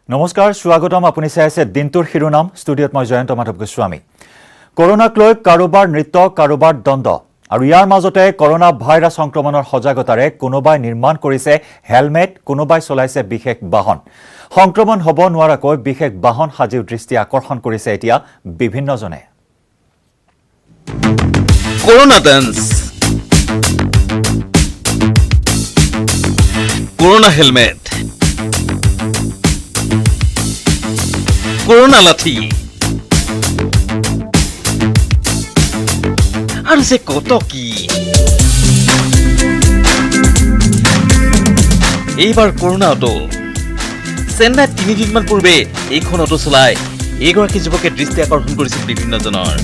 নমস্কাৰ স্বাগতম আপুনি চাই আছে দিনটোৰ শিৰোনাম ষ্টুডিঅত মই জয়ন্ত মাধৱ গোস্বামী কৰোনাক লৈ কাৰোবাৰ নৃত্য কাৰোবাৰ দণ্ড আৰু ইয়াৰ মাজতে কৰোনা ভাইৰাছ সংক্ৰমণৰ সজাগতাৰে কোনোবাই নিৰ্মাণ কৰিছে হেলমেট কোনোবাই চলাইছে বিশেষ বাহন সংক্ৰমণ হ'ব নোৱাৰাকৈ বিশেষ বাহন সাজিও দৃষ্টি আকৰ্ষণ কৰিছে এতিয়া বিভিন্নজনে corona dance corona helmet corona লাঠি আৰু যে কত কি এইবাৰ কৰোনা অটো চেন্নাইত 3 দিনমান পূৰ্বে এইখন অটো চলাই এগৰাকী যুৱকে দৃষ্টি আকৰ্ষণ কৰিছিল বিভিন্নজনৰ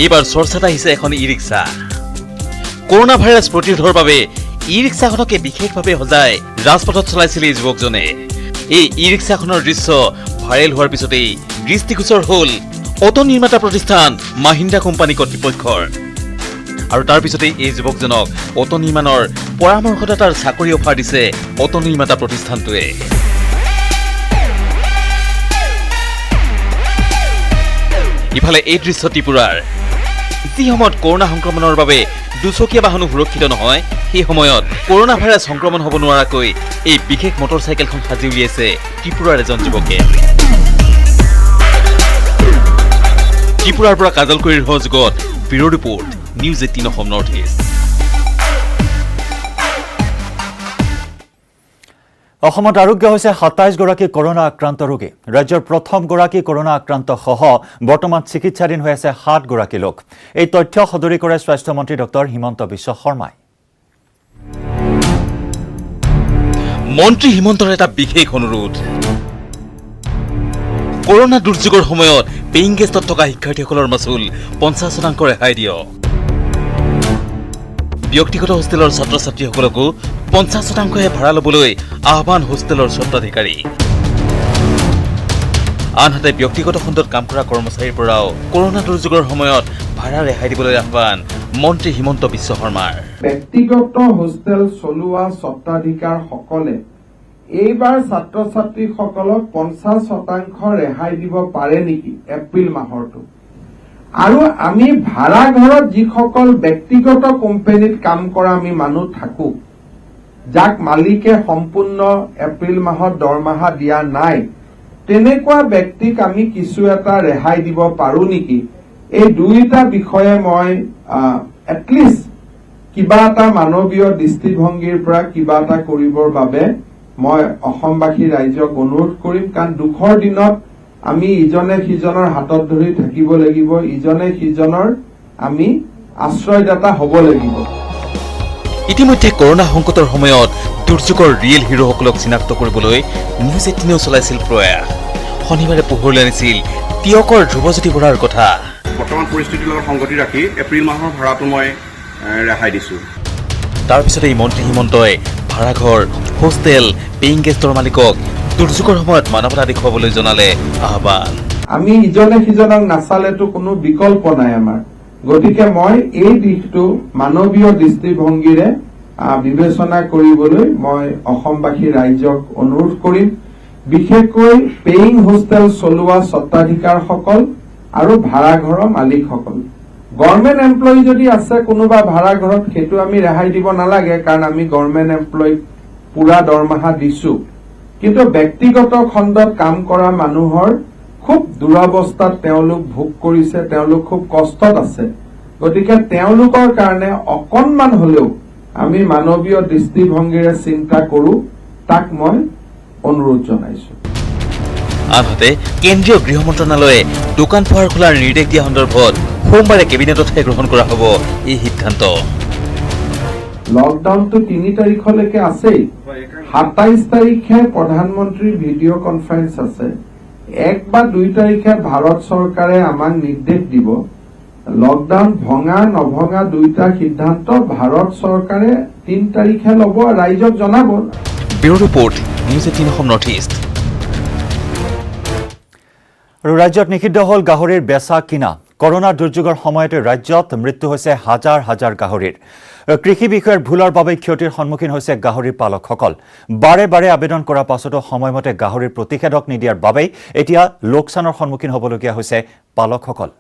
এইবাৰ চৰ্চাত আহিছে এখন ই-ৰিক্সা কৰোনা ভাইৰাছ প্ৰতিৰোধৰ বাবে ই-ৰিক্সাখনকে বিশেষভাৱে সজাই ৰাজপথত চলাইছিল এই যুৱকজনে এই ই-ৰিক্সাখনৰ দৃশ্য ভাইৰেল হোৱাৰ পিছতেই দৃষ্টিগোচৰ হ'ল অটো নিৰ্মাতা প্ৰতিষ্ঠান মাহিন্দ্ৰা কোম্পানী কৰ্তৃপক্ষৰ আৰু তাৰ পিছতেই এই যুৱকজনক অটো নিৰ্মাণৰ পৰামৰ্শদাতাৰ চাকৰি অফাৰ দিছে অটো নিৰ্মাতা প্ৰতিষ্ঠানটোৱে ইফালে এই দৃশ্য ত্ৰিপুৰাৰ যি সময়ত কৰোনা সংক্ৰমণৰ বাবে দুচকীয়া বাহনো সুৰক্ষিত নহয় সেই সময়ত কৰোনা ভাইৰাছ সংক্ৰমণ হ'ব নোৱাৰাকৈ এই বিশেষ মটৰচাইকেলখন সাজি উলিয়াইছে ত্ৰিপুৰাৰ এজন যুৱকে ত্ৰিপুৰাৰ পৰা কাজলকৰিৰ সহযোগত bureau report news 18 Assam north east অসমত আৰোগ্য হৈছে 27 গৰাকী কৰোনা আক্ৰান্ত ৰোগী ৰাজ্যৰ প্ৰথম গৰাকী কৰোনা আক্ৰান্ত সহ বৰ্তমান চিকিৎসাধীন হৈ আছে 7 গৰাকী লোক এই তথ্য সদৰি কৰে স্বাস্থ্য মন্ত্ৰী ডক্টৰ হিমন্ত বিশ্ব শৰ্মাই মন্ত্ৰী হিমন্তৰ এটা বিশেষ অনুৰোধ কৰোনা দুৰ্যোগৰ সময়ত পেইং গেষ্টত থকা শিক্ষাৰ্থীসকলৰ মাচুল 50% ৰেহাই দিয়ক ব্যক্তিগত হোষ্টেলৰ ছাত্ৰ-ছাত্ৰীসকলকো 50% ভাড়া ল'বলৈ আহ্বান হোষ্টেলৰ স্বত্বাধিকাৰী আনহাতে ব্যক্তিগত খণ্ডত কাম কৰা কৰ্মচাৰীৰ পৰাও কৰোনা দুৰ্যোগৰ সময়ত ভাড়া ৰেহাই দিবলৈ আহ্বান মন্ত্ৰী হিমন্ত বিশ্ব শৰ্মাৰ ব্যক্তিগত হোষ্টেল চলোৱা স্বত্বাধিকাৰসকলে এইবাৰ ছাত্ৰ-ছাত্ৰীসকলক 50% ৰেহাই দিব পাৰে নেকি এপ্ৰিল মাহৰটো আৰু আমি ভাড়া ঘৰত যিসকল ব্যক্তিগত কোম্পানীত কাম কৰা আমি মানুহ থাকো যাক মালিকে সম্পূৰ্ণ এপ্ৰিল মাহত দৰমহা দিয়া নাই তেনেকুৱা ব্যক্তিক আমি কিছু এটা ৰেহাই দিব পাৰো নেকি এই দুইটা বিষয়ে মই এটলিষ্ট কিবা এটা মানৱীয় দৃষ্টিভংগীৰ পৰা কিবা এটা কৰিবৰ বাবে মই অসমবাসী ৰাইজক অনুৰোধ কৰিম কাৰণ দুখৰ দিনত আমি ইজনে সিজনৰ হাতত ধৰি থাকিব লাগিব ইজনে সিজনৰ আমি আশ্ৰয়দাতা হ'ব লাগিব ইতিমধ্যে কৰোনা সংকটৰ সময়ত দুৰ্যোগৰ ৰিয়েল হিৰোসকলক চিনাক্ত কৰিবলৈ নিউজ 18 চলাইছিল প্ৰয়াস শনিবাৰে পোহৰলৈ আনিছিল তিয়কৰ ধ্ৰুৱজ্যোতি বৰাৰ কথা বৰ্তমান পৰিস্থিতিৰ লগত সংগতি ৰাখি এপ্ৰিল মাহৰ ভাড়াটো মই ৰেহাই দিছো তাৰপিছতে এই মন্ত্ৰী হিমন্তই ভাড়াঘৰ হোষ্টেল পেইং গেষ্টৰ মালিকক দুৰ্যোগৰ সময়ত মানৱতা দেখুৱাবলৈ জনালে আহ্বান আমি ইজনে সিজনক নাচালেতো কোনো বিকল্প নাই আমাৰ গতিকে মই এই দিশটো মানৱীয় দৃষ্টিভংগীৰে বিবেচনা কৰিবলৈ মই অসমবাসী ৰাইজক অনুৰোধ কৰিম বিশেষকৈ পেইং হোষ্টেল চলোৱা স্বত্বাধিকাৰসকল আৰু ভাড়াঘৰৰ মালিকসকল গভৰ্ণমেণ্ট এমপ্লয়ী যদি আছে কোনোবা ভাড়া ঘৰত সেইটো আমি ৰেহাই দিব নালাগে কাৰণ আমি গভৰ্ণমেণ্ট এমপ্লয়ীক পুৰা দৰমহা দিছো কিন্তু ব্যক্তিগত খণ্ডত কাম কৰা মানুহৰ খুব দুৰৱস্থাত তেওঁলোক ভোগ কৰিছে তেওঁলোক খুব কষ্টত আছে গতিকে তেওঁলোকৰ কাৰণে অকণমান হলেও আমি মানৱীয় দৃষ্টিভংগীৰে চিন্তা কৰো তাক মই অনুৰোধ জনাইছো আনহাতে কেন্দ্ৰীয় গৃহ মন্ত্ৰণালয়ে দোকান পোহাৰ খোলাৰ নিৰ্দেশ দিয়া সন্দৰ্ভত সোমবাৰে কেবিনেটতহে গ্ৰহণ কৰা হ'ব এই সিদ্ধান্ত লকডাউনটো 3 তাৰিখলৈকে আছেই 27 তাৰিখে প্ৰধানমন্ত্ৰীৰ ভিডিঅ' কনফাৰেন্স আছে 1 বা 2 তাৰিখে ভাৰত চৰকাৰে আমাক নিৰ্দেশ দিব লকডাউন ভঙা নভঙা দুইটা সিদ্ধান্ত ভাৰত চৰকাৰে 3 তাৰিখে ল'ব ৰাইজক জনাব bureau report news 18 Assam north east আৰু ৰাজ্যত নিষিদ্ধ হ'ল গাহৰিৰ বেচা কিনা কৰোনা দুৰ্যোগৰ সময়তে ৰাজ্যত মৃত্যু হৈছে হাজাৰ হাজাৰ গাহৰিৰ কৃষি বিষয়ৰ ভুলৰ বাবে ক্ষতিৰ সন্মুখীন হৈছে গাহৰিৰ পালকসকল বাৰে বাৰে আবেদন কৰাৰ পাছতো সময়মতে গাহৰিৰ প্ৰতিষেধক নিদিয়াৰ বাবে এতিয়া লোকচানৰ সন্মুখীন হ'বলগীয়া হৈছে পালকসকল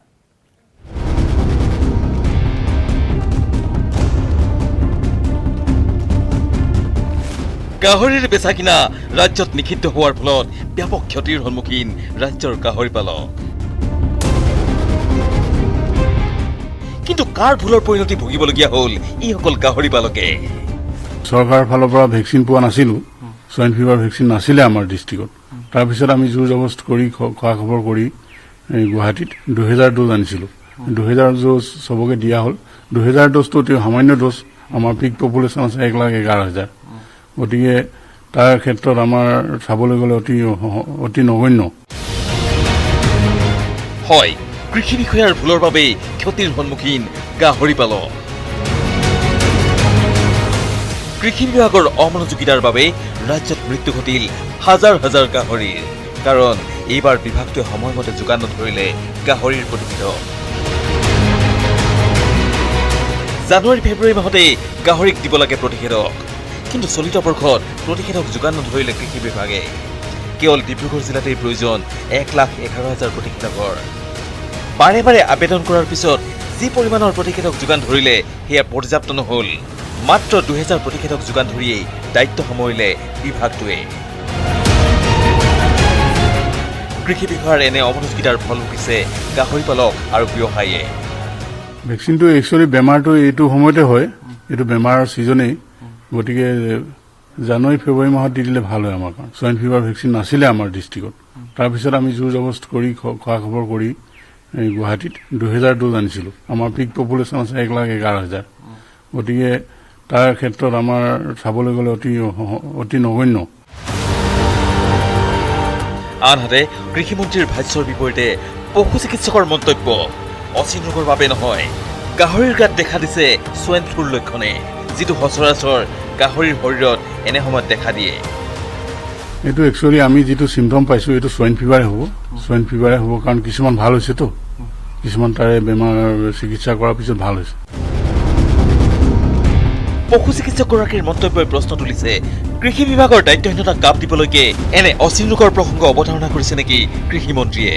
গাহৰিৰ বেচা কিনা ৰাজ্যত নিষিদ্ধ হোৱাৰ ফলত ব্যাপক ক্ষতিৰ সন্মুখীন ৰাজ্যৰ গাহৰি পালক কিন্তু কাৰ ভুলৰ পৰিণতি ভুগিবলগীয়া হ'ল এইসকল গাহৰি পালকে চৰকাৰৰ ফালৰ পৰা ভেকচিন পোৱা নাছিলোঁ সোয়াইন ফিভাৰ ভেকচিন নাছিলে আমাৰ ডিষ্ট্ৰিক্টত তাৰপিছত আমি জোৰ জবস্ত কৰি খোৱা খবৰ কৰি গুৱাহাটীত 2000 ডোজ আনিছিলোঁ 2000 ডোজ সবকে দিয়া হ'ল 2000 ডোজটো অতি সামান্য ডোজ আমাৰ পিক পপুলেশ্যন আছে 1,11,000 গতিকে তাৰ ক্ষেত্ৰত আমাৰ চাবলৈ গ'লে অতি নগণ্য হয় কৃষি বিষয়াৰ ভুলৰ বাবে ক্ষতিৰ সন্মুখীন গাহৰি পালক কৃষি বিভাগৰ অমনোযোগিতাৰ বাবে ৰাজ্যত মৃত্যু ঘটিল হাজাৰ হাজাৰ গাহৰিৰ কাৰণ এইবাৰ বিভাগটোৱে সময়মতে যোগান নধৰিলে গাহৰিৰ প্ৰতিষেধক জানুৱাৰী ফেব্ৰুৱাৰী মাহতে গাহৰিক দিব লাগে প্ৰতিষেধক কিন্তু চলিত বৰ্ষত প্ৰতিষেধক যোগান নধৰিলে কৃষি বিভাগে কেৱল ডিব্ৰুগড় জিলাতেই প্ৰয়োজন 1,11,000 প্ৰতিষেধকৰ বাৰে বাৰে আবেদন কৰাৰ পিছত যি পৰিমাণৰ প্ৰতিষেধক যোগান ধৰিলে সেয়া পৰ্যাপ্ত নহ'ল মাত্ৰ 2000 প্ৰতিষেধক যোগান ধৰিয়েই দায়িত্ব সামৰিলে বিভাগটোৱে কৃষি বিভাগৰ এনে অমনোযোগিতাৰ ফল ভুগিছে গাহৰি পালক আৰু ব্যৱসায়ীয়ে ভেকচিনটো একচুৱেলি বেমাৰটো এইটো সময়তে হয় এইটো বেমাৰৰ ছিজনেই গতিকে জানুৱাৰী ফেব্ৰুৱাৰী মাহত দি দিলে ভাল হয় আমাৰ কাৰণ সোয়াইন ফিভাৰ ভেকচিন নাছিলে আমাৰ ডিষ্ট্ৰিক্টত তাৰপিছত আমি জোৰ জবস্ত কৰি খোৱা খবৰ কৰি গুৱাহাটীত 2000 ডোজ আনিছিলোঁ আমাৰ পিক পপুলেশ্যন আছে 1,11,000 গতিকে তাৰ ক্ষেত্ৰত আমাৰ চাবলৈ গ'লে অতি নগণ্য আনহাতে কৃষিমন্ত্ৰীৰ ভাষ্যৰ বিপৰীতে পশু চিকিৎসকৰ মন্তব্য অচিন ৰোগৰ বাবে নহয় গাহৰিৰ গাত দেখা দিছে সোয়াইন ফ্লুৰ লক্ষণে যিটো সচৰাচৰ গাহৰিৰ শৰীৰত এনে সময়ত দেখা দিয়ে এইটো একচুৱেলি আমি যিটো চিমটম পাইছোঁ এইটো সোয়াইন ফিভাৰে হ'ব কাৰণ কিছুমান ভাল হৈছেতো কিছুমান তাৰে বেমাৰ চিকিৎসা কৰাৰ পিছত ভাল হৈছে পশু চিকিৎসকগৰাকীৰ মন্তব্যই প্ৰশ্ন তুলিছে কৃষি বিভাগৰ দায়িত্বহীনতাক কাপ দিবলৈকে এনে অচিন ৰোগৰ প্ৰসংগ অৱতাৰণা কৰিছে নেকি কৃষিমন্ত্ৰীয়ে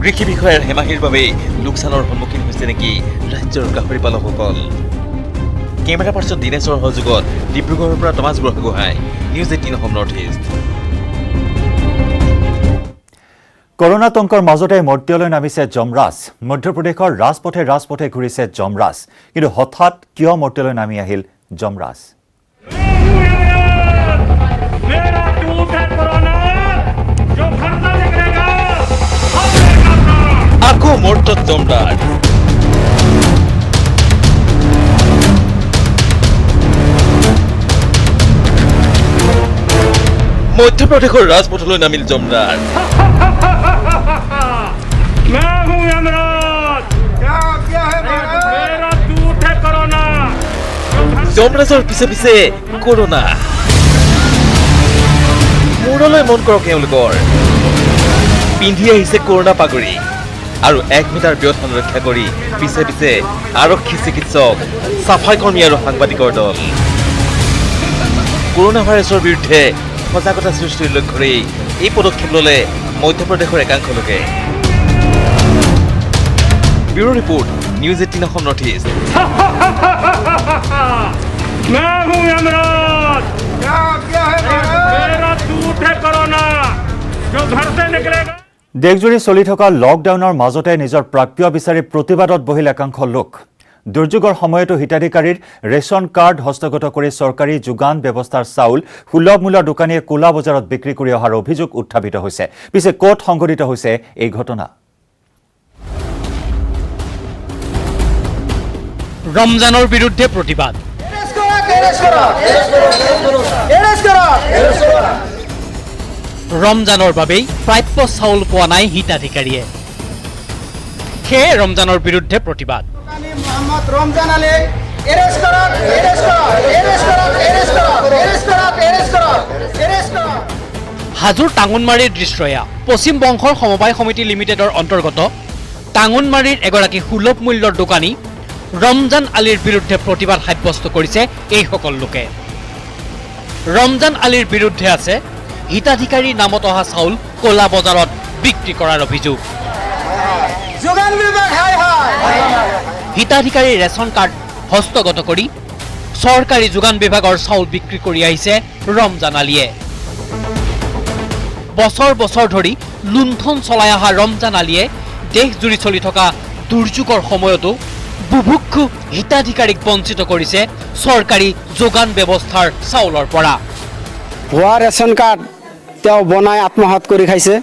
কৃষি বিষয়াৰ হেমাহিৰ বাবে লোকচানৰ সন্মুখীন হৈছে নেকি ৰাজ্যৰ গাহৰি পালকসকল কেমেৰা পাৰ্চন দিনেশৰ সহযোগত ডিব্ৰুগড়ৰ পৰা Tomas Buragohain news 18 Assam north east কৰোনাতংকৰ মাজতে মৰ্ত্যলৈ নামিছে যমৰাজ মধ্যপ্ৰদেশৰ ৰাজপথে ঘূৰিছে যমৰাজ কিন্তু হঠাৎ কিয় মৰ্ত্যলৈ নামি আহিল যমৰাজ আকৌ মৰ্ত্যত যমৰাজ মধ্যপ্ৰদেশৰ ৰাজপথলৈ নামিল যমৰাজ যমৰাজৰ পিছে পিছে কৰোনা মূৰলৈ মন কৰক এওঁলোকৰ পিন্ধি আহিছে কৰোনা পাগুৰি আৰু 1 মিটাৰ ব্যৱধান ৰক্ষা কৰি পিছে পিছে আৰক্ষী চিকিৎসক চাফাই কৰ্মী আৰু সাংবাদিকৰ দল কৰোনা ভাইৰাছৰ বিৰুদ্ধে সজাগতা সৃষ্টিৰ লক্ষ্যৰে এই পদক্ষেপ ল'লে মধ্যপ্ৰদেশৰ একাংশ লোকে bureau report news 18 Assam north east দেশজুৰি চলি থকা লকডাউনৰ মাজতে নিজৰ প্ৰাপ্য বিচাৰি প্ৰতিবাদত বহিল একাংশ লোক দুৰ্যোগৰ সময়তো হিতাধিকাৰীৰ ৰেচন কাৰ্ড হস্তগত কৰি চৰকাৰী যোগান ব্যৱস্থাৰ চাউল সুলভ মূল্যৰ দোকানীয়ে কোলা বজাৰত বিক্ৰী কৰি অহাৰ অভিযোগ উত্থাপিত হৈছে পিছে ক'ত সংঘটিত হৈছে এই ঘটনা ৰমজানৰ বিৰুদ্ধে প্ৰতিবাদ ৰমজানৰ বাবেই প্ৰাপ্য চাউল পোৱা নাই হিতাধিকাৰীয়ে সেয়ে ৰমজানৰ বিৰুদ্ধে প্ৰতিবাদ মোহাম্মদ ৰমজান আলী এৰেস্ট কৰক এৰেস্ট কৰক এৰেস্ট কৰক এৰেস্ট কৰক এৰেস্ট কৰক এৰেস্ট কৰক এৰেস্ট কৰক হাজোৰ টাঙোনমাৰীৰ দৃশ্য এয়া পশ্চিম বংশৰ সমবায় সমিতি লিমিটেডৰ অন্তৰ্গত টাঙোনমাৰীৰ এগৰাকী সুলভ মূল্যৰ দোকানী ৰমজান আলীৰ বিৰুদ্ধে প্ৰতিবাদ সাব্যস্ত কৰিছে এইসকল লোকে। ৰমজান আলীৰ বিৰুদ্ধে আছে হিতাধিকাৰীৰ নামত অহা চাউল ক'লা বজাৰত বিক্ৰী কৰাৰ অভিযোগ। যোগান বিভাগ হায় হায় হিতাধিকাৰীৰ ৰেচন কাৰ্ড হস্তগত কৰি চৰকাৰী যোগান বিভাগৰ চাউল বিক্ৰী কৰি আহিছে ৰমজান আলীয়ে। বছৰ বছৰ ধৰি লুণ্ঠন চলাই অহা ৰমজান আলীয়ে দেশজুৰি চলি থকা দুৰ্যোগৰ সময়তো বুভুক্ষু হিতাধিকাৰীক বঞ্চিত কৰিছে চৰকাৰী যোগান ব্যৱস্থাৰ চাউলৰ পৰা। ভুৱা ৰেচন কাৰ্ড তেওঁ বনাই আত্মসাৎ কৰি খাইছে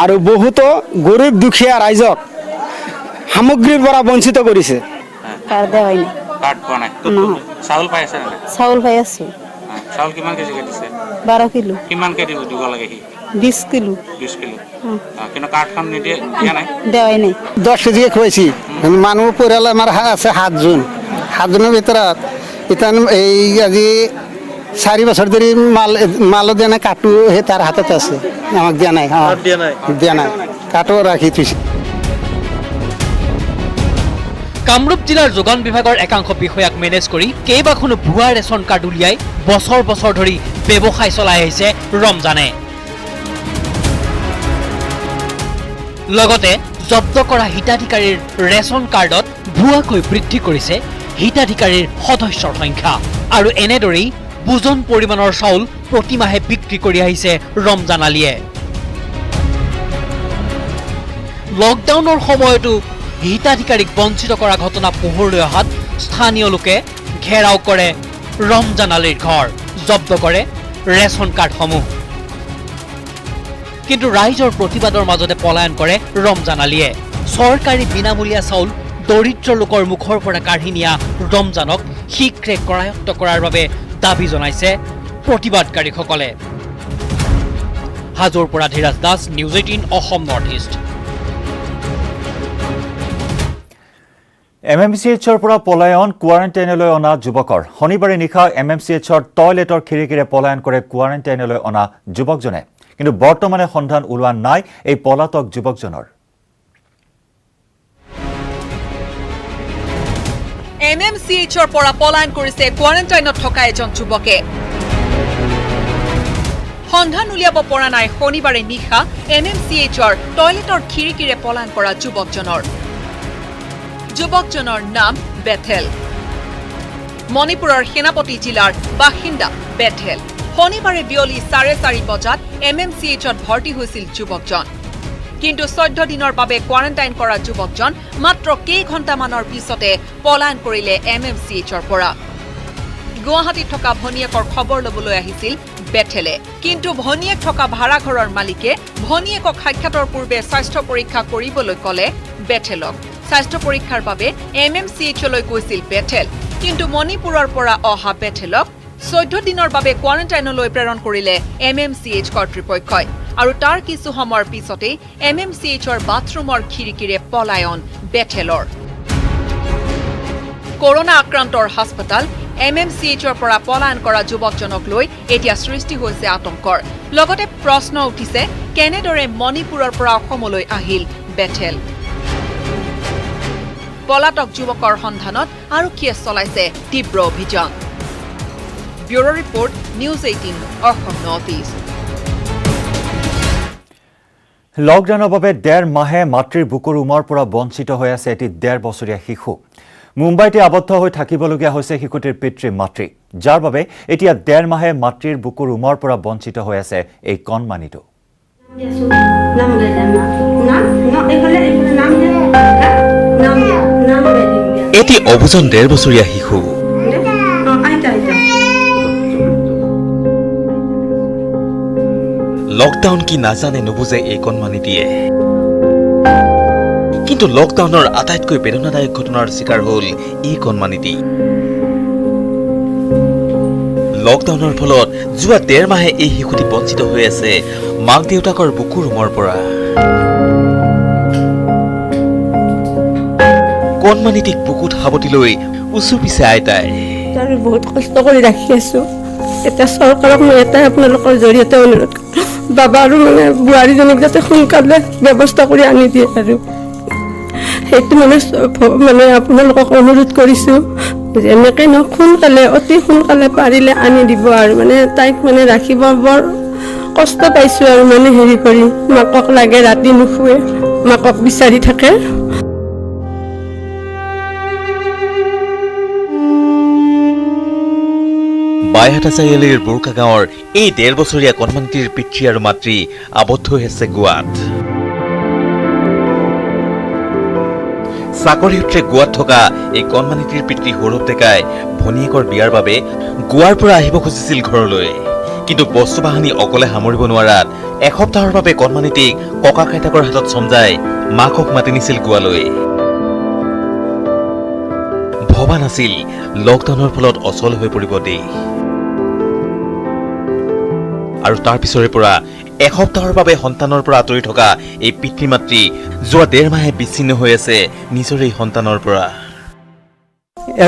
আৰু বহুতো গৰীব দুখীয়া ৰাইজক সামগ্ৰীৰ পৰা বঞ্চিত কৰিছে। কাৰ্ড দেৱাই নাই। কাৰ্ড পোৱা নাই। নহয়। চাউল পাই আছে নে? চাউল পাই আছো। চাউল কিমান কেজি দিছে? 12 কিলো। কিমানকে দিব লাগে সি? 20 কিলো। 20 কিলো। কিন্তু কাৰ্ডখন নিদিয়ে, দিয়া নাই? দেৱাই নাই। 10 কেজি খুৱাইছি। মানুহ পৰিয়াল আমাৰ আছে 7 জন। 7 জনৰ ভিতৰত ইতান এই আজি 4 বছৰ ধৰি মাল দিয়া নাই, কাটো সেই তাৰ হাতত আছে, আমাক দিয়া নাই। দিয়া নাই, কাটো ৰাখি থৈছে। কামৰূপ জিলাৰ যোগান বিভাগৰ একাংশ বিষয়াক মেনেজ কৰি কেইবাখনো ভুৱা ৰেচন কাৰ্ড উলিয়াই বছৰ বছৰ ধৰি ব্যৱসায় চলাই আহিছে ৰমজানে। লগতে জব্দ কৰা হিতাধিকাৰীৰ ৰেচন কাৰ্ডত ভুৱাকৈ বৃদ্ধি কৰিছে হিতাধিকাৰীৰ সদস্যৰ সংখ্যা। আৰু এনেদৰেই বুজন পৰিমাণৰ চাউল প্ৰতিমাহে বিক্ৰী কৰি আহিছে ৰমজান আলীয়ে। লকডাউনৰ সময়তো হিতাধিকাৰীক বঞ্চিত কৰা ঘটনা পোহৰলৈ অহাত স্থানীয় লোকে ঘেৰাও কৰে ৰমজান আলীৰ ঘৰ, জব্দ কৰে ৰেচন কাৰ্ডসমূহ। কিন্তু ৰাইজৰ প্ৰতিবাদৰ মাজতে পলায়ন কৰে ৰমজান আলীয়ে। চৰকাৰী বিনামূলীয়া চাউল দৰিদ্ৰ লোকৰ মুখৰ পৰা কাঢ়ি নিয়া ৰমজানক শীঘ্ৰে কৰায়ত্ব কৰাৰ বাবে দাবী জনাইছে প্ৰতিবাদকাৰীসকলে। হাজোৰ পৰা Dhiraj Das, news 18 Assam north east. MMCHৰ পৰা পলায়ন, কোৱাৰেণ্টাইনলৈ অনা যুৱকৰ। শনিবাৰে নিশা MMCHৰ টয়লেটৰ খিৰিকীৰে পলায়ন কৰে কোৱাৰেণ্টাইনলৈ অনা যুৱকজনে। কিন্তু বৰ্তমানে সন্ধান ওলোৱা নাই এই পলাতক যুৱকজনৰ। MMCHৰ পৰা পলায়ন কৰিছে কোৱাৰেণ্টাইনত থকা এজন যুৱকে। সন্ধান উলিয়াব পৰা নাই শনিবাৰে নিশা MMCHৰ টয়লেটৰ খিৰিকীৰে পলায়ন কৰা যুৱকজনৰ। যুৱকজনৰ নাম বেথেল। মণিপুৰৰ সেনাপতি জিলাৰ বাসিন্দা বেথেল। শনিবাৰে বিয়লি 4:30 বজাত MMCHত ভৰ্তি হৈছিল যুৱকজন। কিন্তু 14 দিনৰ বাবে কোৱাৰেণ্টাইন কৰা যুৱকজন মাত্ৰ কেইঘণ্টামানৰ পিছতে পলায়ন কৰিলে MMCHৰ পৰা। গুৱাহাটীত থকা ভনীয়েকৰ খবৰ ল'বলৈ আহিছিল বেথেলে। কিন্তু ভনীয়েক থকা ভাড়াঘৰৰ মালিকে ভনীয়েকক সাক্ষাতৰ পূৰ্বে স্বাস্থ্য পৰীক্ষা কৰিবলৈ ক'লে বেথেলক। স্বাস্থ্য পৰীক্ষাৰ বাবে MMCHলৈ গৈছিল বেথেল। কিন্তু মণিপুৰৰ পৰা অহা বেথেলক 14 দিনৰ বাবে কোৱাৰেণ্টাইনলৈ প্ৰেৰণ কৰিলে MMCH কৰ্তৃপক্ষই। আৰু তাৰ কিছু সময়ৰ পিছতেই MMCHৰ বাথৰুমৰ খিৰিকীৰে পলায়ন বেথেলৰ। কৰোনা আক্ৰান্তৰ হাস্পতাল MMCHৰ পৰা পলায়ন কৰা যুৱকজনক লৈ এতিয়া সৃষ্টি হৈছে আতংকৰ। লগতে প্ৰশ্ন উঠিছে কেনেদৰে মণিপুৰৰ পৰা অসমলৈ আহিল বেথেল। পলাতক যুৱকৰ সন্ধানত আৰক্ষীয়ে চলাইছে তীব্ৰ অভিযান। Bureau report, news 18 Assam north east. লকডাউনৰ বাবে 1.5 মাহে মাতৃৰ বুকুৰ উমৰ পৰা বঞ্চিত হৈ আছে এটি 1.5 বছৰীয়া শিশু। মুম্বাইতে আবদ্ধ হৈ থাকিবলগীয়া হৈছে শিশুটিৰ পিতৃ মাতৃ, যাৰ বাবে এতিয়া 1.5 মাহে মাতৃৰ বুকুৰ উমৰ পৰা বঞ্চিত হৈ আছে এই কণমানিটো। এটি অবুজন 1.5 বছৰীয়া শিশু। লকডাউন কি নাজানে নুবুজে এই কণমানিটিয়ে। কিন্তু লকডাউনৰ আটাইতকৈ বেদনাদায়ক ঘটনাৰ চিকাৰ হ'ল এই কণমানিটি। লকডাউনৰ ফলত যোৱা 1.5 মাহে এই শিশুটি বঞ্চিত হৈ আছে মাক দেউতাকৰ বুকুৰ উমৰ পৰা। কণমানিটিক বুকুত সাৱটি লৈ উচু পিছে আইতাই। বহুত কষ্ট কৰি ৰাখি আছো। এটা চৰকাৰক মই এটাই আপোনালোকৰ জৰিয়তে অনুৰোধ বাবা আৰু মানে বোৱাৰীজনীক যাতে সোনকালে ব্যৱস্থা কৰি আনি দিয়ে আৰু সেইটো মানে আপোনালোকক অনুৰোধ কৰিছোঁ যেনেকৈ নহওক সোনকালে অতি সোনকালে পাৰিলে আনি দিব আৰু মানে তাইক মানে ৰাখিব বৰ কষ্ট পাইছোঁ আৰু মানে হেৰি কৰি মাকক লাগে ৰাতি নুশুৱে মাকক বিচাৰি থাকে। বাইহাটা চাৰিআলিৰ বুৰ্কা গাঁৱৰ এই ১.৫ বছৰীয়া কণমানিটিৰ পিতৃ আৰু মাতৃ আবদ্ধ হৈ আছে গোৱাত। চাকৰি সূত্ৰে গোৱাত থকা এই কণমানিটিৰ পিতৃ সৌৰভ ডেকাই ভনীয়েকৰ বিয়াৰ বাবে গোৱাৰ পৰা আহিব খুজিছিল ঘৰলৈ, কিন্তু বস্তু বাহানি অকলে সামৰিব নোৱাৰাত এসপ্তাহৰ বাবে কণমানিটিক ককা আইতাকৰ হাতত চমজাই মাকক মাতি নিছিল গোৱালৈ। ভবা নাছিল লকডাউনৰ ফলত অচল হৈ পৰিব দেশ, আৰু তাৰ পিছৰে পৰা এসপ্তাহৰ বাবে সন্তানৰ পৰা আঁতৰি থকা এই পিতৃ মাতৃ যোৱা ১.৫ মাহে বিচ্ছিন্ন হৈ আছে নিজৰ এই সন্তানৰ পৰা।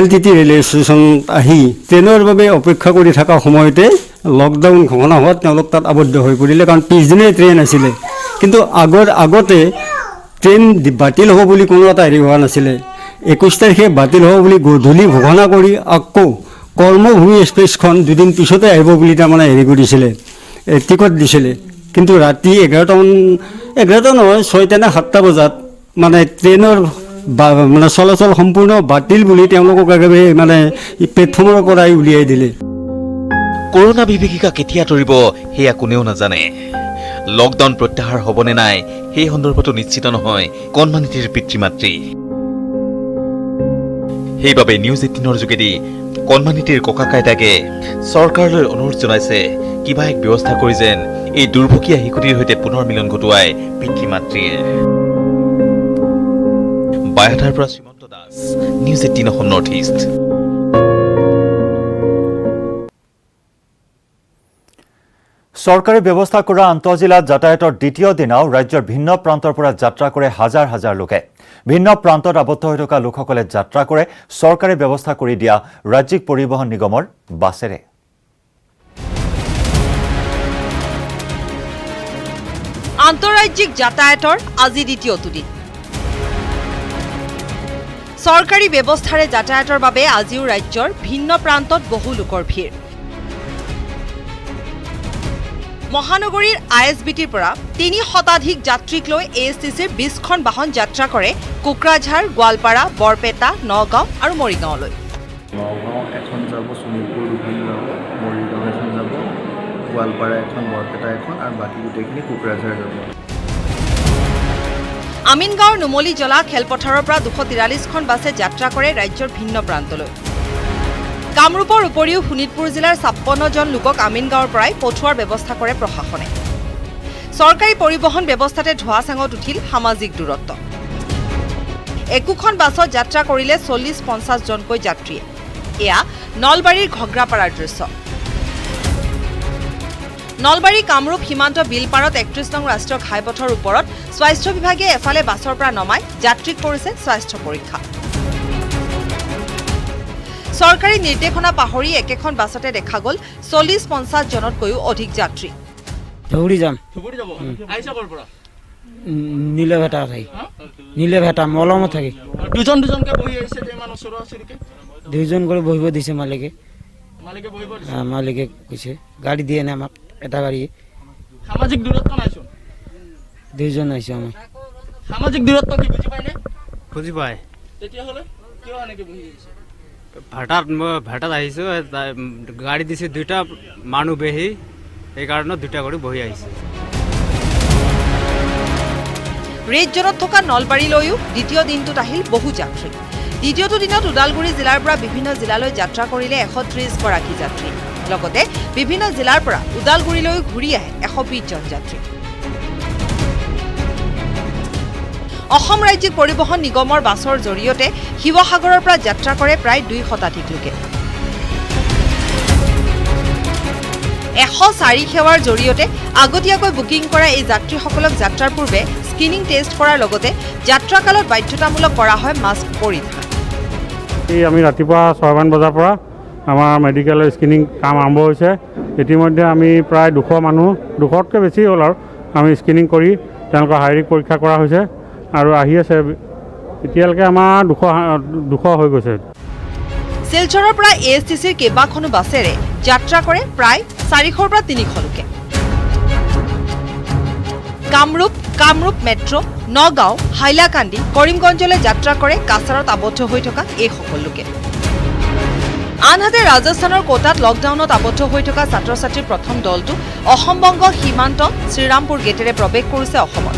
LTT ৰেলৱে ষ্টেচন আহি ট্ৰেইনৰ বাবে অপেক্ষা কৰি থকা সময়তে লকডাউন ঘোষণা হোৱাত তেওঁলোক তাত আবদ্ধ হৈ পৰিলে, কাৰণ পিছদিনাই ট্ৰেইন আছিলে। কিন্তু আগতে ট্ৰেইন বাতিল হ'ব বুলি কোনো এটা হেৰি হোৱা নাছিলে। ২১ তাৰিখে বাতিল হ'ব বুলি গধূলি ঘোষণা কৰি আকৌ কৰ্মভূমি এক্সপ্ৰেছখন দুদিন পিছতে আহিব বুলি তাৰমানে হেৰি কৰিছিলে, টিকট দিছিলে। কিন্তু ৰাতি ১১টা নহয় ৬টা নে ৭টা বজাত মানে ট্ৰেইনৰ মানে চলাচল সম্পূৰ্ণ বাতিল বুলি তেওঁলোকক একেবাৰে মানে প্লেটফৰ্মৰ পৰাই উলিয়াই দিলে। কৰোনা বিভীষিকা কেতিয়া আঁতৰিব সেয়া কোনেও নাজানে। লকডাউন প্ৰত্যাহাৰ হ'বনে নাই সেই সন্দৰ্ভতো নিশ্চিত নহয় কণমানিটিৰ পিতৃ মাতৃ। সেইবাবে নিউজ ১৮ৰ যোগেদি কণমানিটিৰ ককা আইতাকে চৰকাৰলৈ অনুৰোধ জনাইছে কিবা এক ব্যৱস্থা কৰি যেন এই দুৰ্ভগীয়া শিশুটিৰ সৈতে পুনৰ মিলন ঘটোৱাই পিতৃ মাতৃৰ। বাইহাটাৰ পৰা Srimanta Das, news ১৮ Assam north east. চৰকাৰী ব্যৱস্থা কৰা আন্তঃজিলাত যাতায়াতৰ দ্বিতীয় দিনাও ৰাজ্যৰ ভিন্ন প্ৰান্তৰ পৰা যাত্ৰা কৰে হাজাৰ হাজাৰ লোকে। ভিন্ন প্ৰান্তত আবদ্ধ হৈ থকা লোকসকলে যাত্ৰা কৰে চৰকাৰে ব্যৱস্থা কৰি দিয়া ৰাজ্যিক পৰিবহণ নিগমৰ বাছেৰে। আন্তঃৰাজ্যিক যাতায়াতৰ আজি দ্বিতীয়টো দিন। চৰকাৰী ব্যৱস্থাৰে যাতায়াতৰ বাবে আজিও ৰাজ্যৰ ভিন্ন প্ৰান্তত বহু লোকৰ ভিৰ। মহানগৰীৰ ISBTৰ পৰা ৩ শতাধিক যাত্ৰীক লৈ ASTCৰ ২০খন বাহন যাত্ৰা কৰে কোকৰাঝাৰ, গোৱালপাৰা, বৰপেটা, নগাঁও আৰু মৰিগাঁৱলৈ। নগাঁও এখন যাব, শোণিতপুৰ দুখন যাব, মৰিগাঁও এখন যাব, গোৱালপাৰা এখন, বৰপেটা এখন আৰু বাকী গোটেইখিনি কোকৰাঝাৰ যাব। আমিনগাঁৱৰ নুমলী জলা খেলপথাৰৰ পৰা ২৪৩খন বাছে যাত্ৰা কৰে ৰাজ্যৰ ভিন্ন প্ৰান্তলৈ। কামৰূপৰ উপৰিও শোণিতপুৰ জিলাৰ ৫৬ জন লোকক আমিনগাঁৱৰ পৰাই পঠোৱাৰ ব্যৱস্থা কৰে প্ৰশাসনে। চৰকাৰী পৰিবহণ ব্যৱস্থাতে ধোঁৱাচাঙত উঠিল সামাজিক দূৰত্ব। একোখন বাছত যাত্ৰা কৰিলে ৪০-৫০ জনকৈ যাত্ৰীয়ে। এয়া নলবাৰীৰ ঘগ্ৰাপাৰাৰ দৃশ্য। নলবাৰী কামৰূপ সীমান্ত বিলপাৰত ৩১ নং ৰাষ্ট্ৰীয় ঘাইপথৰ ওপৰত স্বাস্থ্য বিভাগে এফালে বাছৰ পৰা নমাই যাত্ৰীক কৰিছে স্বাস্থ্য পৰীক্ষা। চৰকাৰী নিৰ্দেশনা পাহৰি একেখন বাছতে দেখা গ'ল ৪০-৫০ জনতকৈও অধিক যাত্ৰী। ধৌৰি যাম নীলেভেটা মলমত থাকি দুজন করে বহিব দিছে মালিকে। মালিকে কৈছে গাড়ী দিয়ে না আমাক এটা গাড়ী। সামাজিক দূৰত্ব নাইছো, দুইজন আহিছে আমি। সামাজিক দূৰত্ব কি বুজি পাইনে? বুজি পায়। তেতিয়াহ'লে কিয় এনেকৈ বহি আছে? ভাটাত আহিছোঁ, গাড়ী দিছে ২টা মানুহ বেহি, সেইকাৰণে 2টা কৰি বহি আহিছে। ৰেড জোনত থকা নলবাৰীলৈও দ্বিতীয় দিনটোত আহিল বহু যাত্ৰী। দ্বিতীয়টো দিনত ওদালগুৰি জিলাৰ পৰা বিভিন্ন জিলালৈ যাত্ৰা কৰিলে ১৩০ গৰাকী যাত্ৰী। লগতে বিভিন্ন জিলাৰ পৰা ওদালগুৰিলৈ ঘূৰি আহে ১২০ জন যাত্ৰী। অসম ৰাজ্যিক পৰিবহণ নিগমৰ বাছৰ জৰিয়তে শিৱসাগৰৰ পৰা যাত্ৰা কৰে প্ৰায় ২ শতাধিক লোকে। ১০৪ সেৱাৰ জৰিয়তে আগতীয়াকৈ বুকিং কৰা এই যাত্ৰীসকলক যাত্ৰাৰ পূৰ্বে স্ক্ৰিনিং টেষ্ট কৰাৰ লগতে যাত্ৰাকালত বাধ্যতামূলক কৰা হয় মাস্ক পৰিধান। আমি ৰাতিপুৱা ৬মান বজাৰ পৰা আমাৰ মেডিকেলৰ স্ক্ৰিনিং কাম আৰম্ভ হৈছে। ইতিমধ্যে আমি প্ৰায় 200 মানুহ 200তকৈ বেছি হ'ল আৰু আমি স্ক্ৰিনিং কৰি তেওঁলোকৰ শাৰীৰিক পৰীক্ষা কৰা হৈছে আৰু আহি আছে এতিয়ালৈকে আমাৰ 200 হৈ গৈছে। শিলচৰৰ পৰা ASTCৰ কেইবাখনো বাছেৰে যাত্ৰা কৰে প্ৰায় 400ৰ পৰা 300 লোকে। কামৰূপ মেট্ৰ, নগাঁও, হাইলাকান্দি, কৰিমগঞ্জলৈ যাত্ৰা কৰে কাছাৰত আবদ্ধ হৈ থকা এই সকল লোকে। আনহাতে ৰাজস্থানৰ কোটাত লকডাউনত আবদ্ধ হৈ থকা ছাত্ৰ ছাত্ৰীৰ প্ৰথম দলটো অসম-বংগ সীমান্ত শ্ৰীৰামপুৰ গেটেৰে প্ৰৱেশ কৰিছে অসমত।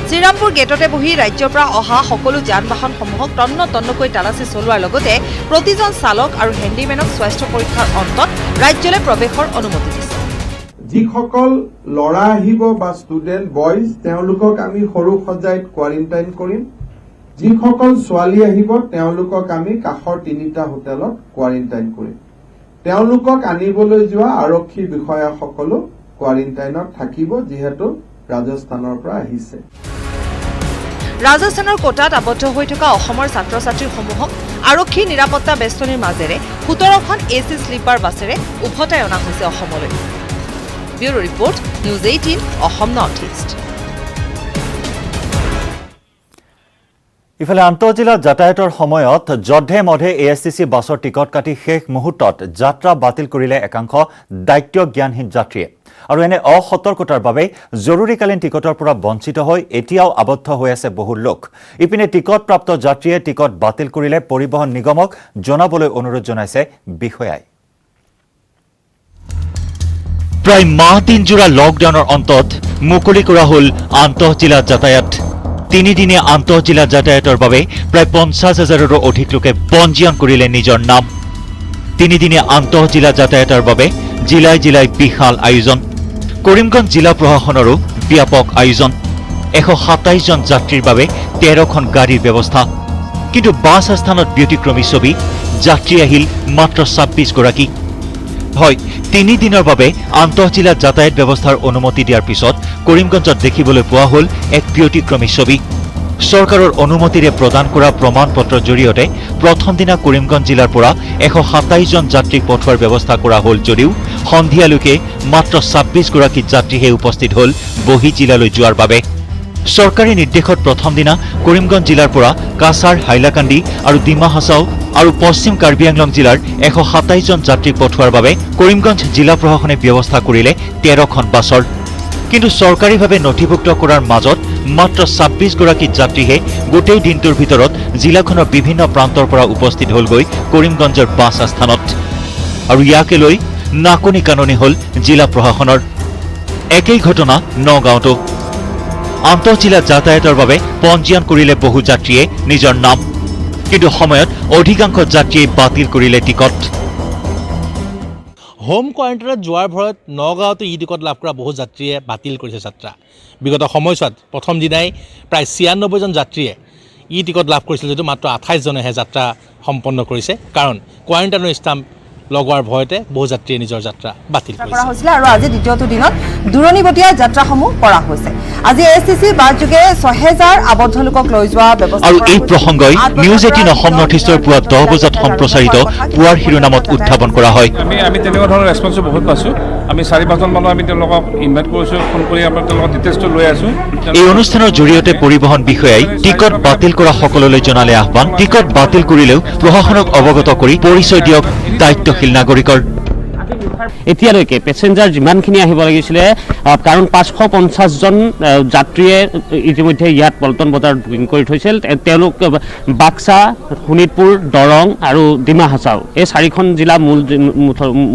শ্ৰীৰামপুৰ গেটতে বহি ৰাজ্যৰ পৰা অহা সকলো যান বাহনসমূহক তন্নকৈ তালাচী চলোৱাৰ লগতে প্ৰতিজন চালক আৰু হেণ্ডিমেনক স্বাস্থ্য পৰীক্ষাৰ অন্তত ৰাজ্যলৈ প্ৰৱেশৰ অনুমতি দিছে। যিসকল ল'ৰা আহিব বা ষ্টুডেণ্ট বয়জ তেওঁলোকক আমি সৰু সজাইত কোৱাৰেণ্টাইন কৰিম। যিসকল ছোৱালী আহিব তেওঁলোকক আমি কাষৰ 3টা হোটেলত কোৱাৰেণ্টাইন কৰিম। তেওঁলোকক আনিবলৈ যোৱা আৰক্ষী বিষয়াসকলো কোৱাৰেণ্টাইনত থাকিব যিহেতু ৰাজস্থানৰ পৰা আহিছে। ৰাজস্থানৰ কোটাত আবদ্ধ হৈ থকা অসমৰ ছাত্ৰ ছাত্ৰীসমূহক আৰক্ষীৰ নিৰাপত্তা বেষ্টনীৰ মাজেৰে 17খন AC স্লিপাৰ বাছেৰে উভতাই অনা হৈছে অসমলৈ। Bureau report, news 18 Assam north east. ইফালে আন্তঃজিলা যাতায়াতৰ সময়ত যধে মধে ASTC বাছৰ টিকট কাটি শেষ মুহূৰ্তত যাত্ৰা বাতিল কৰিলে একাংশ দায়িত্ব জ্ঞানহীন যাত্ৰীয়ে। আৰু এনে অসতৰ্কতাৰ বাবে জৰুৰীকালীন টিকটৰ পৰা বঞ্চিত হৈ এতিয়াও আবদ্ধ হৈ আছে বহু লোক। ইপিনে টিকটপ্ৰাপ্ত যাত্ৰীয়ে টিকট বাতিল কৰিলে পৰিবহণ নিগমক জনাবলৈ অনুৰোধ জনাইছে বিষয়াই। প্ৰায় মাহ দিনজোৰা লকডাউনৰ অন্তত মুকলি কৰা হ'ল আন্তঃজিলা যাতায়াত। 3 দিনীয়া আন্তঃজিলা যাতায়াতৰ বাবে প্ৰায় 50,000ৰো অধিক লোকে পঞ্জীয়ন কৰিলে নিজৰ নাম। 3 দিনীয়া আন্তঃজিলা যাতায়াতৰ বাবে জিলাই বিশাল আয়োজন। কৰিমগঞ্জ জিলা প্ৰশাসনৰো ব্যাপক আয়োজন। 127 জন যাত্ৰীৰ বাবে 13খন গাড়ীৰ ব্যৱস্থা। কিন্তু বাছ আস্থানত ব্যতিক্ৰমী ছবি, যাত্ৰী আহিল মাত্ৰ 26 গৰাকী। হয়, 3 দিনৰ বাবে আন্তঃজিলা যাতায়াত ব্যৱস্থাৰ অনুমতি দিয়াৰ পিছত কৰিমগঞ্জত দেখিবলৈ পোৱা হ'ল এক ব্যতিক্ৰমী ছবি। চৰকাৰৰ অনুমতিৰে প্ৰদান কৰা প্ৰমাণ পত্ৰৰ জৰিয়তে প্ৰথম দিনা কৰিমগঞ্জ জিলাৰ পৰা 127 জন যাত্ৰীক পঠোৱাৰ ব্যৱস্থা কৰা হ'ল যদিও সন্ধিয়ালৈকে মাত্ৰ 26 গৰাকী যাত্ৰীহে উপস্থিত হ'ল বহি জিলালৈ যোৱাৰ বাবে। চৰকাৰী নিৰ্দেশত প্ৰথম দিনা কৰিমগঞ্জ জিলাৰ পৰা কাছাৰ, হাইলাকান্দি আৰু ডিমা হাছাও আৰু পশ্চিম কাৰ্বি আংলং জিলাৰ 127 জন যাত্ৰীক পঠোৱাৰ বাবে কৰিমগঞ্জ জিলা প্ৰশাসনে ব্যৱস্থা কৰিলে 13খন বাছৰ। কিন্তু চৰকাৰীভাৱে নথিভুক্ত কৰাৰ মাজত মাত্ৰ 26 গৰাকী যাত্ৰীহে গোটেই দিনটোৰ ভিতৰত জিলাখনৰ বিভিন্ন প্ৰান্তৰ পৰা উপস্থিত হ'লগৈ কৰিমগঞ্জৰ বাছ আস্থানত। আৰু ইয়াকে লৈ নাকনি কাননি হ'ল জিলা প্ৰশাসনৰ। একেই ঘটনা নগাঁৱতো। আন্তঃজিলা যাতায়াতৰ বাবে পঞ্জীয়ন কৰিলে বহু যাত্ৰীয়ে নিজৰ নাম, কিন্তু সময়ত অধিকাংশ যাত্ৰীয়ে বাতিল কৰিলে টিকট। হোম কোৱাৰেণ্টাইনত যোৱাৰ ভয়ত নগাঁৱতো টিকট লাভ কৰা বহু যাত্ৰীয়ে বাতিল কৰিছে যাত্ৰা। বিগত সময়ছোৱাত প্ৰথম দিনাই প্ৰায় 96 জন যাত্ৰীয়ে টিকট লাভ কৰিছিল, যদিও মাত্ৰ 28 জনেহে যাত্ৰা সম্পন্ন কৰিছে। কাৰণ কোৱাৰেণ্টাইনৰ ষ্টাম্প লগোৱাৰ ভয়তে বহু যাত্ৰীয়ে নিজৰ যাত্ৰা বাতিল কৰা হৈছিল। আৰু আজি দ্বিতীয়টো দিনত দূৰণিবতীয়া যাত্ৰাসমূহ কৰা হৈছে। আজি ASTC বাছযোগে 6000 আবদ্ধ লোকক লৈ যোৱা ব্যৱস্থা। আৰু এই প্ৰসংগই নিউজ 18 অসম নৰ্থ ইষ্টৰ পুৱা 10 বজাত সম্প্ৰচাৰিত পুৱাৰ শিৰোনামত উত্থাপন কৰা হয়। আমি তেনেকুৱা ধৰণৰ ৰেছপন্সো বহুত পাইছোঁ। আমি 4-5জন মানুহ আমি তেওঁলোকক ইনভাইট কৰিছোঁ, ফোন কৰি আমাৰ তেওঁলোকৰ ডিটেইলছটো লৈ আছোঁ। এই অনুষ্ঠানৰ জৰিয়তে পৰিবহণ বিষয়াই টিকট বাতিল কৰা সকললৈ জনালে আহ্বান, টিকট বাতিল কৰিলেও প্ৰশাসনক অৱগত কৰি পৰিচয় দিয়ক দায়িত্বশীল নাগৰিকৰ। এতিয়ালৈকে পেছেঞ্জাৰ যিমানখিনি আহিব লাগিছিলে, কাৰণ 550 জন যাত্ৰীয়ে ইতিমধ্যে ইয়াত পল্টন বজাৰত বুকিং কৰি থৈছিল। তেওঁলোক বাক্সা, শোণিতপুৰ, দৰং আৰু ডিমা হাছাও, এই 4খন জিলা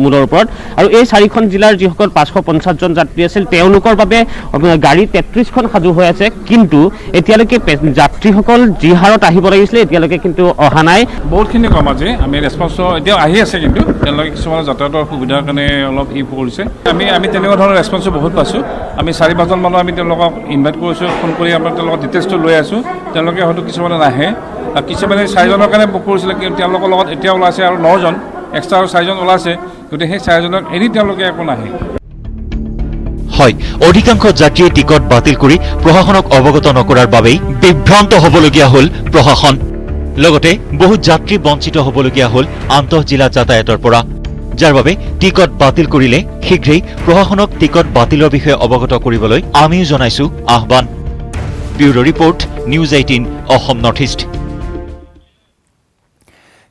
মূলৰ ওপৰত। আৰু এই 4খন জিলাৰ যিসকল 550 জন যাত্ৰী আছিল তেওঁলোকৰ বাবে গাড়ী 33খন সাজু হৈ আছে। কিন্তু এতিয়ালৈকে যাত্ৰীসকল যি হাৰত আহিব লাগিছিলে এতিয়ালৈকে কিন্তু অহা নাই। বহুতখিনি কম আজি আমি ৰেছপন্স এতিয়াও আহি আছে, কিন্তু তেওঁলোকে কিছুমান যাতায়াতৰ সুবিধাৰ কাৰণে অলপ কৰিছে। আমি তেনেকুৱা ধৰণৰ ৰেছপন্সো বহুত পাইছোঁ। আমি 4-5জন মানুহ আমি তেওঁলোকক ইনভাইট কৰিছোঁ, ফোন কৰি আমাৰ তেওঁলোকৰ ডিটেইলছটো লৈ আছোঁ। তেওঁলোকে হয়তো কিছুমানে নাহে, কিছুমানে 4জনৰ কাৰণে বুক কৰিছিলে, কিন্তু তেওঁলোকৰ লগত এতিয়া ওলাইছে আৰু 9 জন এক্সট্ৰা আৰু 4জন ওলাইছে। গতিকে সেই 4জনক এৰি তেওঁলোকে একো নাহে। হয়, অধিকাংশ যাত্ৰীয়ে টিকট বাতিল কৰি প্ৰশাসনক অৱগত নকৰাৰ বাবেই বিভ্ৰান্ত হ'বলগীয়া হ'ল প্ৰশাসন। লগতে বহু যাত্ৰী বঞ্চিত হ'বলগীয়া হ'ল আন্তঃজিলা যাতায়াতৰ পৰা। যাৰ বাবে টিকট বাতিল কৰিলে শীঘ্ৰেই প্ৰশাসনক টিকট বাতিলৰ বিষয়ে অৱগত কৰিবলৈ আমিও জনাইছো আহ্বান। Bureau report, news 18 Assam north east.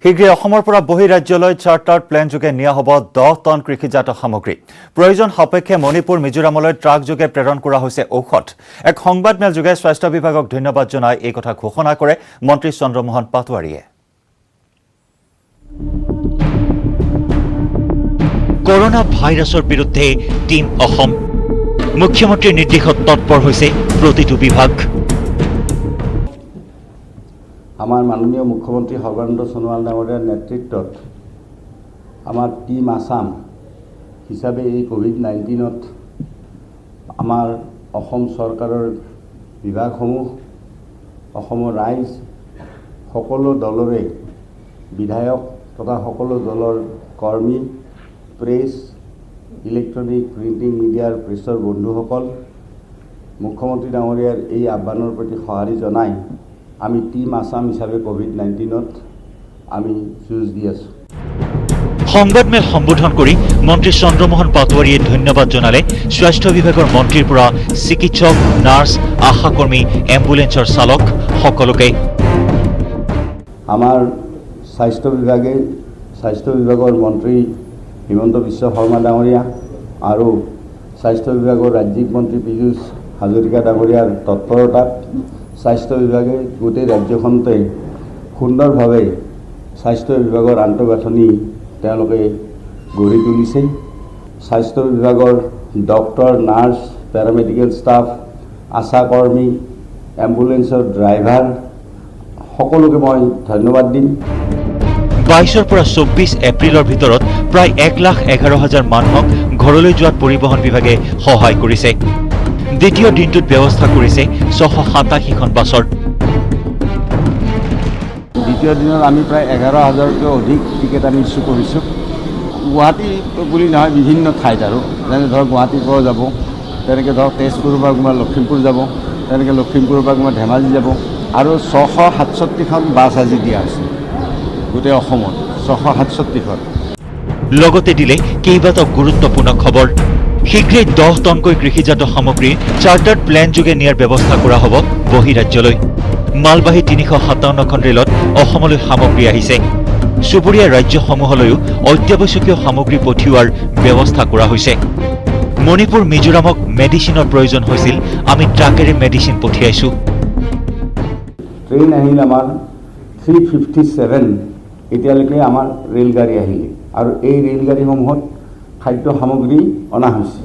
শীঘ্ৰে অসমৰ পৰা বহিৰাজ্যলৈ চাৰ্টাৰ্ড প্লেনযোগে নিয়া হ'ব 10 টন কৃষিজাত সামগ্ৰী। প্ৰয়োজন সাপেক্ষে মণিপুৰ, মিজোৰামলৈ ট্ৰাকযোগে প্ৰেৰণ কৰা হৈছে ঔষধ। এক সংবাদমেলযোগে স্বাস্থ্য বিভাগক ধন্যবাদ জনাই এই কথা ঘোষণা কৰে মন্ত্ৰী চন্দ্ৰমোহন পাটোৱাৰীয়ে। কৰোনা ভাইৰাছৰ বিৰুদ্ধে টিম অসম। মুখ্যমন্ত্ৰীৰ নিৰ্দেশত তৎপৰ হৈছে প্ৰতিটো বিভাগ। আমাৰ মাননীয় মুখ্যমন্ত্ৰী সৰ্বানন্দ সোণোৱাল ডাঙৰীয়াৰ নেতৃত্বত আমাৰ টিম আছাম হিচাপে এই কোভিড-19ত আমাৰ অসম চৰকাৰৰ বিভাগসমূহ, অসমৰ ৰাইজ, সকলো দলৰে বিধায়ক তথা সকলো দলৰ কৰ্মী, প্ৰেছ, ইলেক্ট্ৰনিক প্ৰিণ্টিং মিডিয়াৰ প্ৰেছৰ বন্ধুসকল, মুখ্যমন্ত্ৰী ডাঙৰীয়াৰ এই আহ্বানৰ প্ৰতি সঁহাৰি জনাই আমি টিম আছাম হিচাপে কোভিড-19ত আমি যুঁজ দি আছোঁ। সংবাদমেল সম্বোধন কৰি মন্ত্ৰী চন্দ্ৰমোহন পাটোৱাৰীয়ে ধন্যবাদ জনালে স্বাস্থ্য বিভাগৰ মন্ত্ৰীৰ পৰা চিকিৎসক, নাৰ্ছ, আশাকৰ্মী, এম্বুলেন্সৰ চালক সকলোকে। আমাৰ স্বাস্থ্য বিভাগৰ মন্ত্ৰী হিমন্ত বিশ্ব শৰ্মা ডাঙৰীয়া আৰু স্বাস্থ্য বিভাগৰ ৰাজ্যিক মন্ত্ৰী পীযুষ হাজৰিকা ডাঙৰীয়াৰ তৎপৰতাত স্বাস্থ্য বিভাগে গোটেই ৰাজ্যখনতে সুন্দৰভাৱে স্বাস্থ্য বিভাগৰ আন্তঃগাঁথনি তেওঁলোকে গঢ়ি তুলিছে। স্বাস্থ্য বিভাগৰ ডক্টৰ, নাৰ্ছ, পেৰামেডিকেল ষ্টাফ, আশাকৰ্মী, এম্বুলেন্সৰ ড্ৰাইভাৰ সকলোকে মই ধন্যবাদ দিম। 22 পৰা 24 এপ্ৰিলৰ ভিতৰত প্ৰায় 1,11,000 মানুহক ঘৰলৈ যোৱাত পৰিবহণ বিভাগে সহায় কৰিছে। দ্বিতীয় দিনটোত ব্যৱস্থা কৰিছে 687খন বাছৰ। দ্বিতীয় দিনত আমি প্ৰায় 11,000তকৈ অধিক টিকেট আমি ইছ্যু কৰিছোঁ। গুৱাহাটী বুলি নহয়, বিভিন্ন ঠাইত আৰু যেনে ধৰক গুৱাহাটীৰ পৰা যাব, তেনেকৈ ধৰক তেজপুৰৰ পৰা কোনোবা লখিমপুৰ যাব, তেনেকৈ লখিমপুৰৰ পৰা কোনোবা ধেমাজি যাব, আৰু 667খন বাছ আজি দিয়া হৈছে গোটেই অসমত, 667খন। লগতে দিলে কেইবাটাও গুৰুত্বপূৰ্ণ খবৰ। শীঘ্ৰেই 10 টনকৈ কৃষিজাত সামগ্ৰী চাৰ্টাৰ্ড প্লেনযোগে নিয়াৰ ব্যৱস্থা কৰা হ'ব বহিৰাজ্যলৈ। মালবাহী 357খন ৰেলত অসমলৈ সামগ্ৰী আহিছে। চুবুৰীয়া ৰাজ্যসমূহলৈও অত্যাৱশ্যকীয় সামগ্ৰী পঠিওৱাৰ ব্যৱস্থা কৰা হৈছে। মণিপুৰ, মিজোৰামক মেডিচিনৰ প্ৰয়োজন হৈছিল, আমি ট্ৰাকেৰে মেডিচিন পঠিয়াইছোঁ। ট্ৰেইন আহিল আমাৰ 357, এতিয়ালৈকে আমাৰ ৰেলগাড়ী আহিলে, আৰু এই ৰেলগাড়ীসমূহত খাদ্য সামগ্ৰী অনা হৈছে।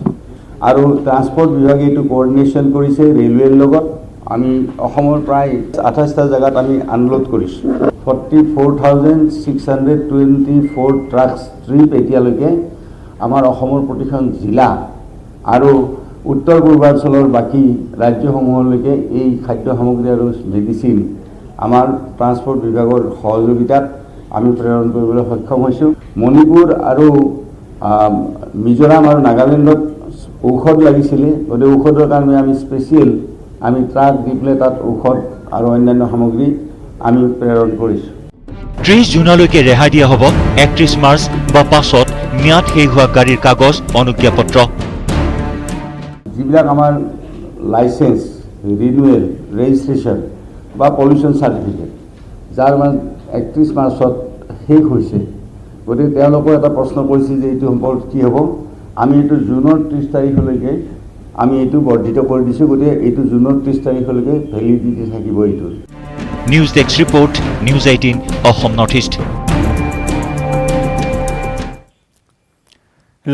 আৰু ট্ৰান্সপৰ্ট বিভাগে এইটো কোঅৰ্ডিনেশ্যন কৰিছে ৰেলৱেৰ লগত। আমি অসমৰ প্ৰায় 28টা জেগাত আমি আনলোড কৰিছোঁ। 44,624 ট্ৰাকছ ট্ৰিপ এতিয়ালৈকে আমাৰ অসমৰ প্ৰতিখন জিলা আৰু উত্তৰ পূৰ্বাঞ্চলৰ বাকী ৰাজ্যসমূহলৈকে এই খাদ্য সামগ্ৰী আৰু মেডিচিন আমাৰ ট্ৰান্সপৰ্ট বিভাগৰ সহযোগিতাত আমি প্ৰেৰণ কৰিবলৈ সক্ষম হৈছোঁ। মণিপুৰ আৰু মিজোৰাম আৰু নাগালেণ্ডত ঔষধ লাগিছিলে, গতিকে ঔষধৰ কাৰণে আমি স্পেচিয়েল ট্ৰাক দি পেলাই তাত ঔষধ আৰু অন্যান্য সামগ্ৰী আমি প্ৰেৰণ কৰিছোঁ। 30 জুনলৈকে ৰেহাই দিয়া হ'ব 31 মাৰ্চ বা পাছত ম্যাদ শেষ হোৱা গাড়ীৰ কাগজ, অনুজ্ঞাপত্ৰ। যিবিলাক আমাৰ লাইচেঞ্চ, ৰিনিউৱেল, ৰেজিষ্ট্ৰেশ্যন বা পলিউশ্যন চাৰ্টিফিকেট যাৰ মানে 31 মাৰ্চত শেষ হৈছে, গতিকে তেওঁলোকৰ এটা প্ৰশ্ন কৰিছে যে এইটো সম্পৰ্কত কি হ'ব। আমি এইটো জুনৰ 30 তাৰিখলৈকে আমি এইটো বৰ্ধিত কৰি দিছোঁ। গতিকে এইটো জুনৰ 30 তাৰিখলৈকে ভেলিডিটি থাকিব এইটো। News desk report, news 18 Assam north east.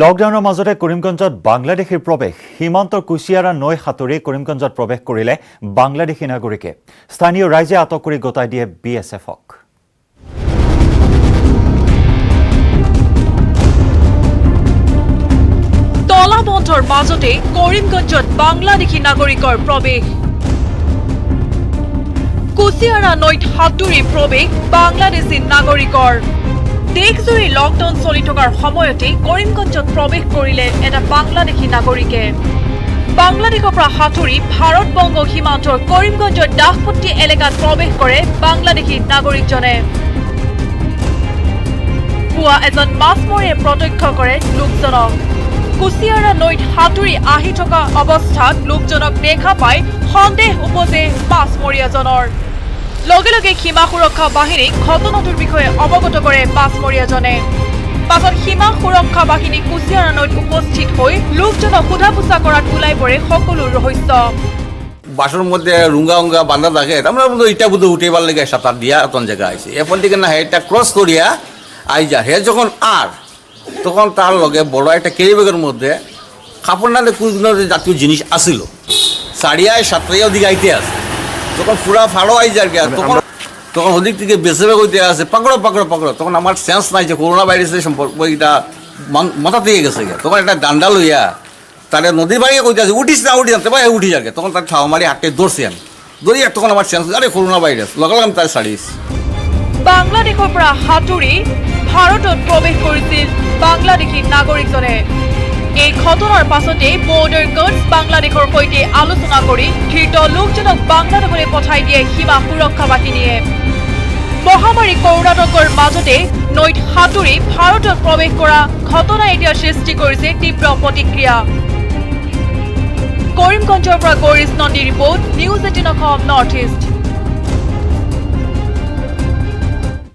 লকডাউনৰ মাজতে কৰিমগঞ্জত বাংলাদেশীৰ প্ৰৱেশ। সীমান্তৰ কুছিয়াৰা নৈ সাঁতুৰি কৰিমগঞ্জত প্ৰৱেশ কৰিলে বাংলাদেশী নাগৰিকে। স্থানীয় ৰাইজে আটক কৰি গতাই দিয়ে BSFক। তলাবন্ধৰ মাজতে কৰিমগঞ্জত বাংলাদেশী নাগৰিকৰ প্ৰৱেশ। কুছিয়াৰা নৈত সাঁতুৰি প্ৰৱেশ বাংলাদেশী নাগৰিকৰ। দেশজুৰি লকডাউন চলি থকাৰ সময়তে কৰিমগঞ্জত প্ৰৱেশ কৰিলে এটা বাংলাদেশী নাগৰিকে। বাংলাদেশৰ পৰা সাঁতুৰি ভাৰত-বংগ সীমান্তৰ কৰিমগঞ্জৰ দাসপট্টি এলেকাত প্ৰৱেশ কৰে বাংলাদেশী নাগৰিকজনে। পুৱা এজন মাছমৰীয়াই প্ৰত্যক্ষ কৰে লোকজনক। কুচিয়াৰা নৈত সাঁতুৰি আহি থকা অৱস্থাত লোকজনক দেখা পাই সন্দেহ উপজে মাছমৰীয়াজনৰ। লগে লগে সীমা সুৰক্ষা বাহিনীক ঘটনাটোৰ বিষয়ে অৱগত কৰে মাছমৰীয়াজনে। পাছত সীমা সুৰক্ষা বাহিনী কুচিয়াৰা নৈত উপস্থিত হৈ লোকজনক সোধা পোছা কৰাত ওলাই পৰে সকলো ৰহস্য। বাসের মধ্যে রুঙ্গা উঙ্গা বান্ধা থাকে আমরা ইটা বুধ উঠেবার লেগে সাঁতার দিয়া এত জায়গা আছে এখন থেকে না এটা ক্রস করিয়া আই যা হে যখন আর তখন তার লগে বড় একটা ক্যারি ব্যাগের মধ্যে কাপড় নালে কোনো জাতীয় জিনিস আসিল সাড়িয়ায় সাতটাইয়া ওদিকে আইতে আছে তখন পুরা ফাড়ো আই যার গিয়া তখন তখন ওদিক থেকে বেঁচে বেগ হইতে আছে পাকড়ো পাকড়ো পাকড়ো তখন আমার সেন্স নাই যে করোনা ভাইরাসের সম্পর্ক এটা মাথা থেকে গেছে গিয়া তখন একটা ডান্ডা লইয়া তাহলে নদীর বাড়িয়ে কইতে আছে উঠিস না উঠি যাকে তখন তার ঠাও মারি হাঁটতে দৌড়ছি আমি দৌড়ি তখন আমার সেন্স আরে করোনা ভাইরাস লগালাম আমি তার সারিস। বাংলাদেশৰ পৰা সাঁতুৰি ভাৰতত প্ৰৱেশ কৰিছিল বাংলাদেশী নাগৰিকজনে। এই ঘটনাৰ পাছতে বৰ্ডাৰ গাৰ্ডছ বাংলাদেশৰ সৈতে আলোচনা কৰি ধৃত লোকজনক বাংলাদেশলৈ পঠাই দিয়ে সীমা সুৰক্ষা বাহিনীয়ে। মহামাৰী কৰোণাতকৰ মাজতে নৈত সাঁতুৰি ভাৰতত প্ৰৱেশ কৰা ঘটনাই এতিয়া সৃষ্টি কৰিছে তীব্ৰ প্ৰতিক্ৰিয়া। কৰিমগঞ্জৰ পৰা Gourish Nandi report, news 18 Assam north east.